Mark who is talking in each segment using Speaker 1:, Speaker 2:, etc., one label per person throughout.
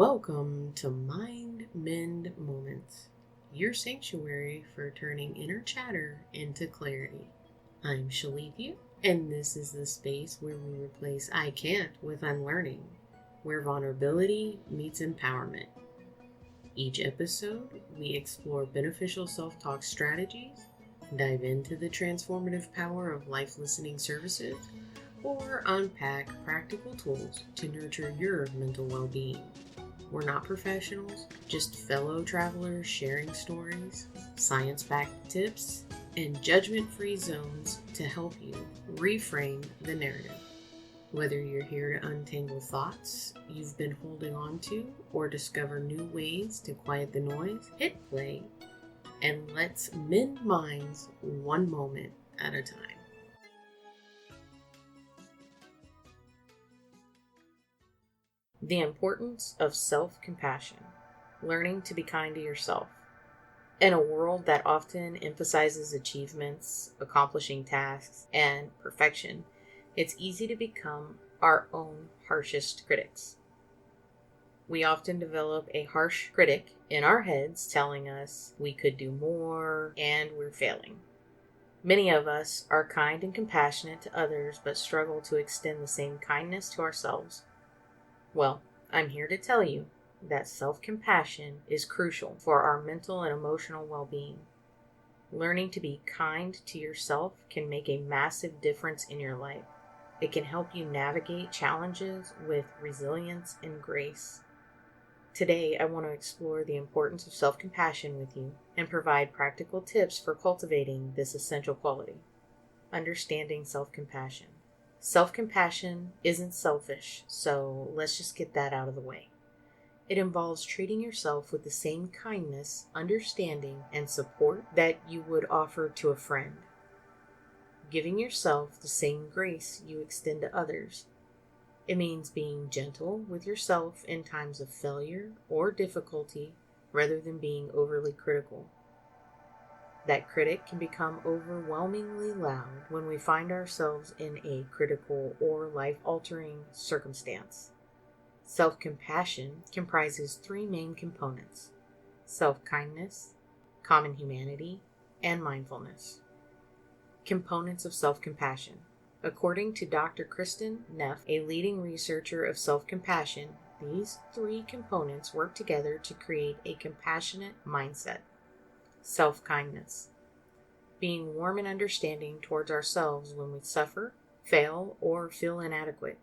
Speaker 1: Welcome to Mind Mend Moments, your sanctuary for turning inner chatter into clarity. I'm Shalithia, and this is the space where we replace I can't with unlearning, where vulnerability meets empowerment. Each episode, we explore beneficial self-talk strategies, dive into the transformative power of life listening services, or unpack practical tools to nurture your mental well-being. We're not professionals, just fellow travelers sharing stories, science-backed tips, and judgment-free zones to help you reframe the narrative. Whether you're here to untangle thoughts you've been holding on to or discover new ways to quiet the noise, hit play and let's mend minds one moment at a time. The importance of self-compassion, learning to be kind to yourself. In a world that often emphasizes achievements, accomplishing tasks, and perfection, it's easy to become our own harshest critics. We often develop a harsh critic in our heads telling us we could do more and we're failing. Many of us are kind and compassionate to others but struggle to extend the same kindness to ourselves. Well, I'm here to tell you that self-compassion is crucial for our mental and emotional well-being. Learning to be kind to yourself can make a massive difference in your life. It can help you navigate challenges with resilience and grace. Today, I want to explore the importance of self-compassion with you and provide practical tips for cultivating this essential quality. Understanding self-compassion. Self-compassion isn't selfish, so let's just get that out of the way. It involves treating yourself with the same kindness, understanding, and support that you would offer to a friend. Giving yourself the same grace you extend to others. It means being gentle with yourself in times of failure or difficulty rather than being overly critical. That critic can become overwhelmingly loud when we find ourselves in a critical or life-altering circumstance. Self-compassion comprises three main components: self-kindness, common humanity, and mindfulness. Components of self-compassion. According to Dr. Kristin Neff, a leading researcher of self-compassion, these three components work together to create a compassionate mindset. Self-kindness. Being warm and understanding towards ourselves when we suffer, fail, or feel inadequate.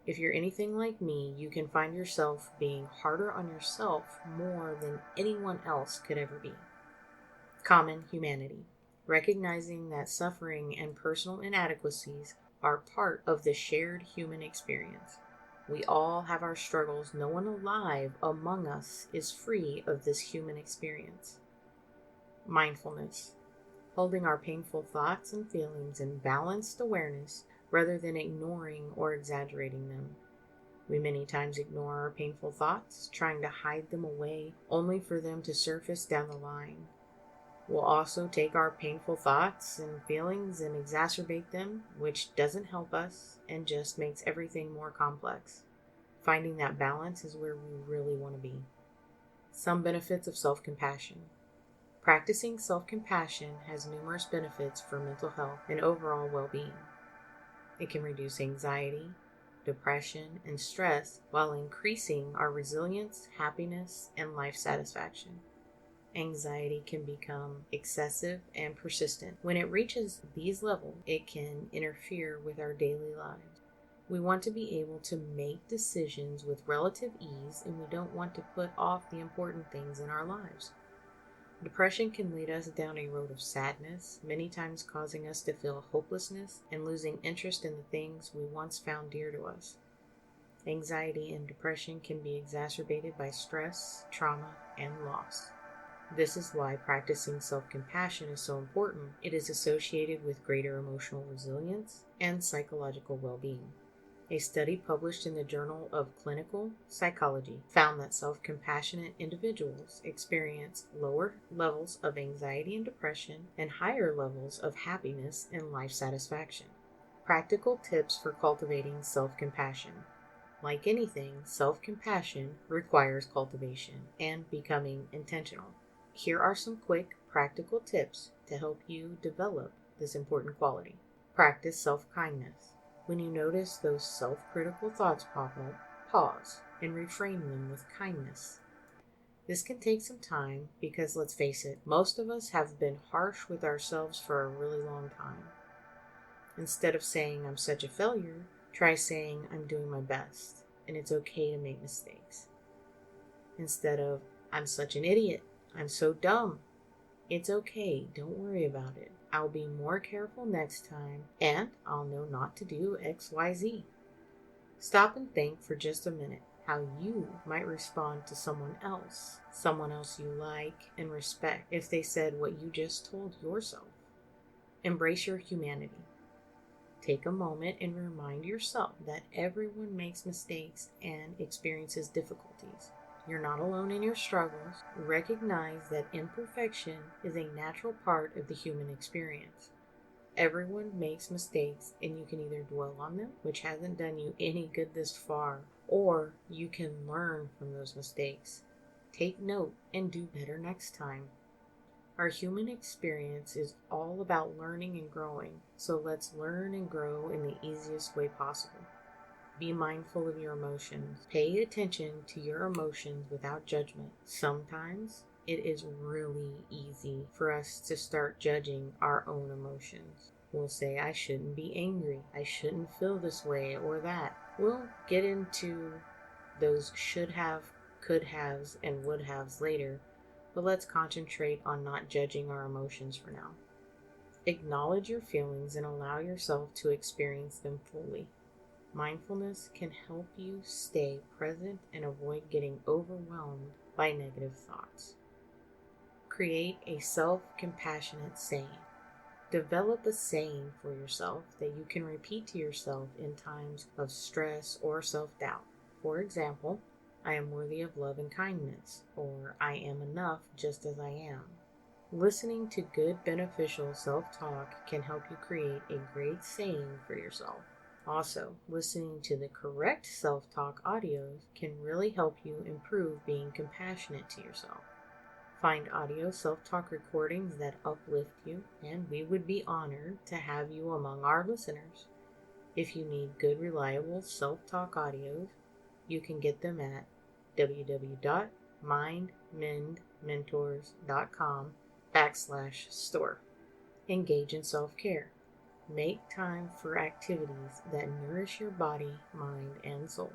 Speaker 1: If you're anything like me, you can find yourself being harder on yourself more than anyone else could ever be. Common humanity. Recognizing that suffering and personal inadequacies are part of the shared human experience. We all have our struggles. No one alive among us is free of this human experience. Mindfulness. Holding our painful thoughts and feelings in balanced awareness rather than ignoring or exaggerating them. We many times ignore our painful thoughts, trying to hide them away, only for them to surface down the line. We'll also take our painful thoughts and feelings and exacerbate them, which doesn't help us and just makes everything more complex. Finding that balance is where we really want to be. Some benefits of self-compassion. Practicing self-compassion has numerous benefits for mental health and overall well-being. It can reduce anxiety, depression, and stress while increasing our resilience, happiness, and life satisfaction. Anxiety can become excessive and persistent. When it reaches these levels, it can interfere with our daily lives. We want to be able to make decisions with relative ease, and we don't want to put off the important things in our lives. Depression can lead us down a road of sadness, many times causing us to feel hopelessness and losing interest in the things we once found dear to us. Anxiety and depression can be exacerbated by stress, trauma, and loss. This is why practicing self-compassion is so important. It is associated with greater emotional resilience and psychological well-being. A study published in the Journal of Clinical Psychology found that self-compassionate individuals experience lower levels of anxiety and depression and higher levels of happiness and life satisfaction. Practical tips for cultivating self-compassion. Like anything, self-compassion requires cultivation and becoming intentional. Here are some quick, practical tips to help you develop this important quality. Practice self-kindness. When you notice those self-critical thoughts pop up, pause and reframe them with kindness. This can take some time because, let's face it, most of us have been harsh with ourselves for a really long time. Instead of saying, "I'm such a failure," try saying, "I'm doing my best, and it's okay to make mistakes." Instead of, "I'm such an idiot, I'm so dumb," it's okay, don't worry about it. I'll be more careful next time, and I'll know not to do XYZ. Stop and think for just a minute how you might respond to someone else you like and respect, if they said what you just told yourself. Embrace your humanity. Take a moment and remind yourself that everyone makes mistakes and experiences difficulties. You're not alone in your struggles. Recognize that imperfection is a natural part of the human experience. Everyone makes mistakes, and you can either dwell on them, which hasn't done you any good this far, or you can learn from those mistakes. Take note and do better next time. Our human experience is all about learning and growing, so let's learn and grow in the easiest way possible. Be mindful of your emotions. Pay attention to your emotions without judgment. Sometimes it is really easy for us to start judging our own emotions. We'll say, "I shouldn't be angry. I shouldn't feel this way or that." We'll get into those should have, could haves, and would haves later, but let's concentrate on not judging our emotions for now. Acknowledge your feelings and allow yourself to experience them fully. Mindfulness can help you stay present and avoid getting overwhelmed by negative thoughts. Create a self-compassionate saying. Develop a saying for yourself that you can repeat to yourself in times of stress or self-doubt. For example, "I am worthy of love and kindness," or "I am enough just as I am." Listening to good, beneficial self-talk can help you create a great saying for yourself. Also, listening to the correct self-talk audios can really help you improve being compassionate to yourself. Find audio self-talk recordings that uplift you, and we would be honored to have you among our listeners. If you need good, reliable self-talk audios, you can get them at www.mindmendmentors.com/store. Engage in self-care. Make time for activities that nourish your body, mind, and soul.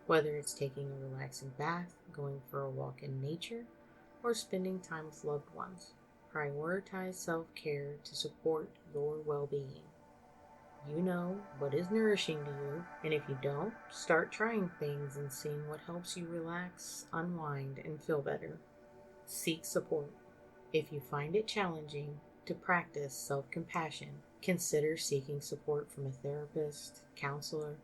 Speaker 1: Whether it's taking a relaxing bath, going for a walk in nature, or spending time with loved ones, prioritize self-care to support your well-being. You know what is nourishing to you, and if you don't, start trying things and seeing what helps you relax, unwind, and feel better. Seek support. If you find it challenging to practice self-compassion, consider seeking support from a therapist, counselor,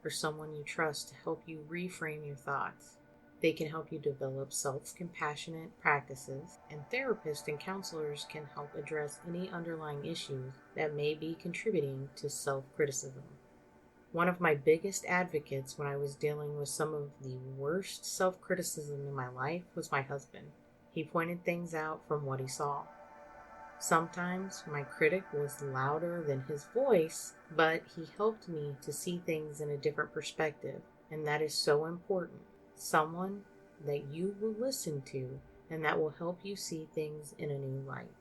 Speaker 1: or someone you trust to help you reframe your thoughts. They can help you develop self-compassionate practices, and therapists and counselors can help address any underlying issues that may be contributing to self-criticism. One of my biggest advocates when I was dealing with some of the worst self-criticism in my life was my husband. He pointed things out from what he saw. Sometimes my critic was louder than his voice, but he helped me to see things in a different perspective, and that is so important. Someone that you will listen to and that will help you see things in a new light.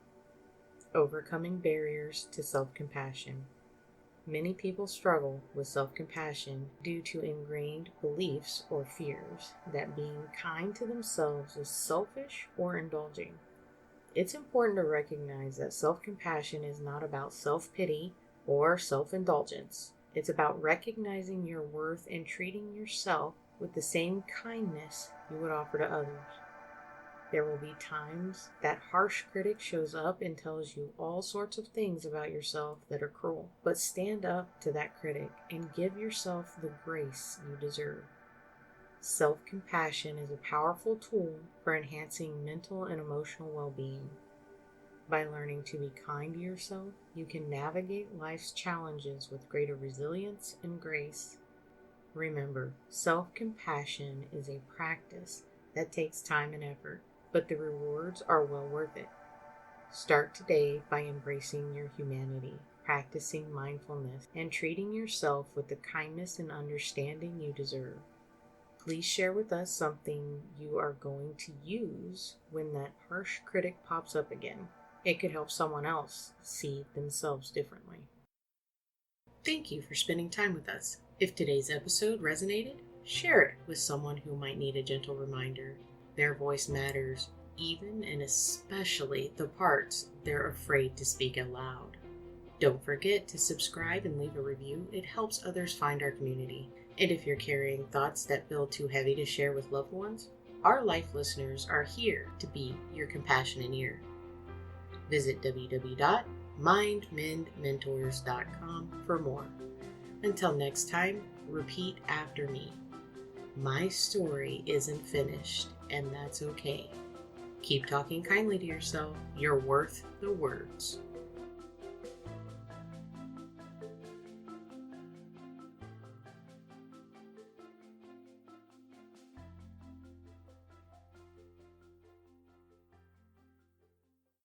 Speaker 1: Overcoming barriers to self-compassion. Many people struggle with self-compassion due to ingrained beliefs or fears that being kind to themselves is selfish or indulging. It's important to recognize that self-compassion is not about self-pity or self-indulgence. It's about recognizing your worth and treating yourself with the same kindness you would offer to others. There will be times that harsh critic shows up and tells you all sorts of things about yourself that are cruel. But stand up to that critic and give yourself the grace you deserve. Self-compassion is a powerful tool for enhancing mental and emotional well-being. By learning to be kind to yourself, you can navigate life's challenges with greater resilience and grace. Remember, self-compassion is a practice that takes time and effort, but the rewards are well worth it. Start today by embracing your humanity, practicing mindfulness, and treating yourself with the kindness and understanding you deserve. Please share with us something you are going to use when that harsh critic pops up again. It could help someone else see themselves differently. Thank you for spending time with us. If today's episode resonated, share it with someone who might need a gentle reminder. Their voice matters, even and especially the parts they're afraid to speak out loud. Don't forget to subscribe and leave a review. It helps others find our community. And if you're carrying thoughts that feel too heavy to share with loved ones, our life listeners are here to be your compassionate ear. Visit www.mindmendmentors.com for more. Until next time, repeat after me. My story isn't finished, and that's okay. Keep talking kindly to yourself. You're worth the words.